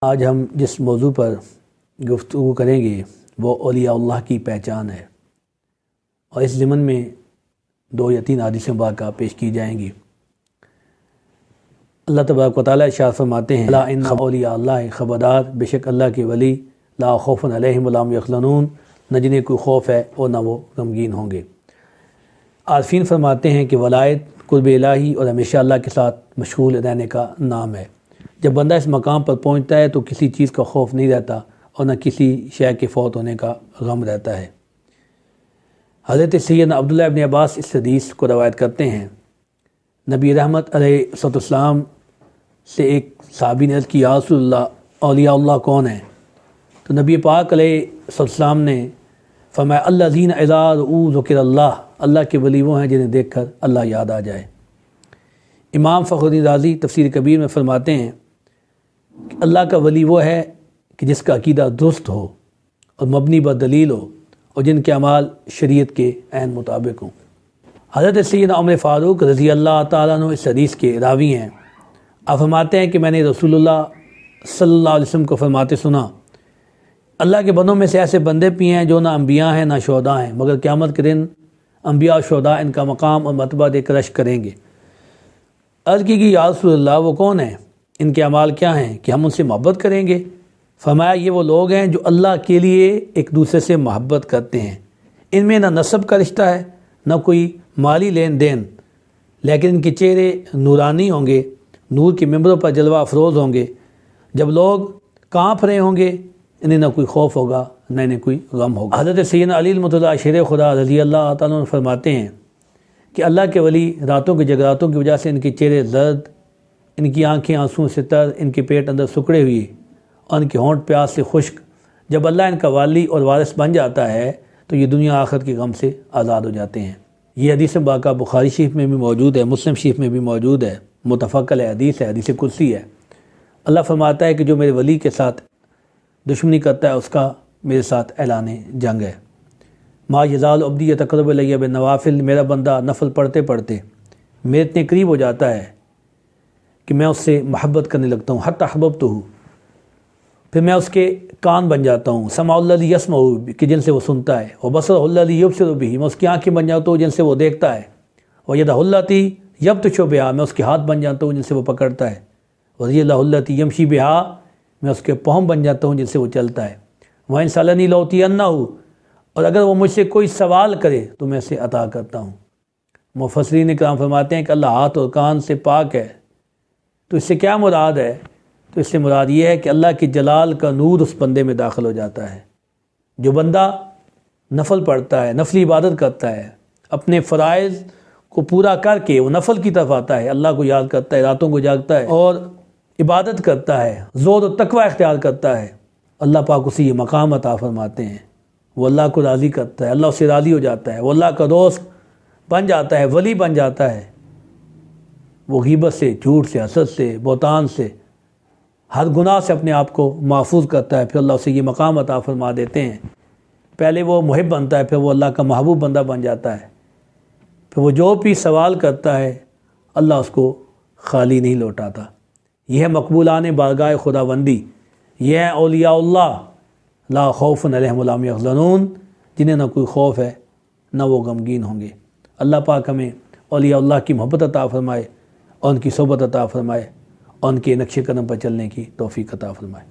آج ہم جس موضوع پر گفتگو کریں گے وہ اولیاء اللہ کی پہچان ہے، اور اس ضمن میں 2 یا 3 حدیث مبارکہ پیش کی جائیں گی۔ اللہ تبارک و تعالیٰ ارشاد فرماتے ہیں الا ان اولیاء اللہ، خبردار بے شک اللہ کے ولی لا خوف علیہم ولا هم یحزنون، نہ جنہیں کوئی خوف ہے اور نہ وہ غمگین ہوں گے۔ عارفین فرماتے ہیں کہ ولایت قرب الہی اور ہمیشہ اللہ کے ساتھ مشغول رہنے کا نام ہے۔ جب بندہ اس مقام پر پہنچتا ہے تو کسی چیز کا خوف نہیں رہتا اور نہ کسی شے کے فوت ہونے کا غم رہتا ہے۔ حضرت سیدنا عبداللہ ابن عباس اس حدیث کو روایت کرتے ہیں، نبی رحمت علیہ السلام سے ایک صحابی نے عرض کی یا رسول اللہ اولیاء اللہ کون ہیں؟ تو نبی پاک علیہ السلام نے فرمایا الذین اذا رؤوا ذکر اللہ کے ولی وہ ہیں جنہیں دیکھ کر اللہ یاد آ جائے۔ امام فخر الدین رازی تفسیر کبیر میں فرماتے ہیں کہ اللہ کا ولی وہ ہے کہ جس کا عقیدہ درست ہو اور مبنی بر دلیل ہو اور جن کے اعمال شریعت کے عین مطابق ہوں۔ حضرت سیدنا عمر فاروق رضی اللہ تعالیٰ عنہ اس حدیث کے راوی ہیں۔ آپ فرماتے ہیں کہ میں نے رسول اللہ صلی اللہ علیہ وسلم کو فرماتے سنا، اللہ کے بندوں میں سے ایسے بندے بھی ہیں جو نہ انبیاء ہیں نہ شہداء ہیں، مگر قیامت کے دن انبیاء اور شہداء ان کا مقام اور مرتبہ دے کر رشک کریں گے۔ عرض کی کہ یا رسول اللہ وہ کون ہیں؟ ان کے اعمال کیا ہیں کہ ہم ان سے محبت کریں گے؟ فرمایا یہ وہ لوگ ہیں جو اللہ کے لیے ایک دوسرے سے محبت کرتے ہیں، ان میں نہ نسب کا رشتہ ہے نہ کوئی مالی لین دین، لیکن ان کے چہرے نورانی ہوں گے، نور کے ممبروں پر جلوہ افروز ہوں گے۔ جب لوگ کانپ رہے ہوں گے انہیں نہ کوئی خوف ہوگا نہ انہیں کوئی غم ہوگا۔ حضرت سیدنا علی المرتضیٰ شیر خدا رضی اللہ تعالیٰ عنہ فرماتے ہیں کہ اللہ کے ولی راتوں کے جگراتوں کی وجہ سے ان کے چہرے زرد، ان کی آنکھیں آنسوں سے تر، ان کے پیٹ اندر سکڑے ہوئے اور ان کے ہونٹ پیاس سے خشک۔ جب اللہ ان کا والی اور وارث بن جاتا ہے تو یہ دنیا آخرت کے غم سے آزاد ہو جاتے ہیں۔ یہ حدیث مبارکہ بخاری شریف میں بھی موجود ہے، مسلم شریف میں بھی موجود ہے، متفق علیہ حدیث ہے، حدیث قدسی ہے۔ اللہ فرماتا ہے کہ جو میرے ولی کے ساتھ دشمنی کرتا ہے اس کا میرے ساتھ اعلان جنگ ہے۔ ما یزال عبدی یتقرب الی بالنوافل، میرا بندہ نفل پڑھتے پڑھتے میرے اتنے قریب ہو جاتا ہے کہ میں اس سے محبت کرنے لگتا ہوں، حتی احببتہ، پھر میں اس کے کان بن جاتا ہوں، سمع الذی یسمع، کہ جن سے وہ سنتا ہے، وبصر الذی یبصر بہ، میں اس کی آنکھیں بن جاتا ہوں جن سے وہ دیکھتا ہے، ویدہ التی یبطش بہا، میں اس کے ہاتھ بن جاتا ہوں جن سے وہ پکڑتا ہے، ورجلہ التی یمشی بہا، میں اس کے پاؤں بن جاتا ہوں جن سے وہ چلتا ہے، وَإِن سَأَلَنِي لَأُعْطِيَنَّهُ، اور اگر وہ مجھ سے کوئی سوال کرے تو میں اسے عطا کرتا ہوں۔ مفسرین کرام فرماتے ہیں کہ اللہ ہاتھ اور کان سے پاک ہے، تو اس سے کیا مراد ہے؟ تو اس سے مراد یہ ہے کہ اللہ کے جلال کا نور اس بندے میں داخل ہو جاتا ہے۔ جو بندہ نفل پڑھتا ہے، نفلی عبادت کرتا ہے، اپنے فرائض کو پورا کر کے وہ نفل کی طرف آتا ہے، اللہ کو یاد کرتا ہے، راتوں کو جاگتا ہے اور عبادت کرتا ہے، زہد و تقوی اختیار کرتا ہے، اللہ پاک اسے یہ مقام عطا فرماتے ہیں۔ وہ اللہ کو راضی کرتا ہے، اللہ اس سے راضی ہو جاتا ہے، وہ اللہ کا دوست بن جاتا ہے، ولی بن جاتا ہے۔ وہ غیبت سے، جھوٹ سے، حسد سے، بہتان سے، ہر گناہ سے اپنے آپ کو محفوظ کرتا ہے، پھر اللہ اسے یہ مقام عطا فرما دیتے ہیں۔ پہلے وہ محب بنتا ہے، پھر وہ اللہ کا محبوب بندہ بن جاتا ہے، پھر وہ جو بھی سوال کرتا ہے اللہ اس کو خالی نہیں لوٹاتا۔ یہ ہے مقبولان بارگاہ خداوندی، یہ ہے اولیاء اللہ لا خوف علیہم ولا هم یحزنون، جنہیں نہ کوئی خوف ہے نہ وہ غمگین ہوں گے۔ اللہ پاک ہمیں اولیاء اللہ کی محبت عطا فرمائے اور ان کی صحبت عطا فرمائے اور ان کے نقش قدم پر چلنے کی توفیق عطا فرمائے۔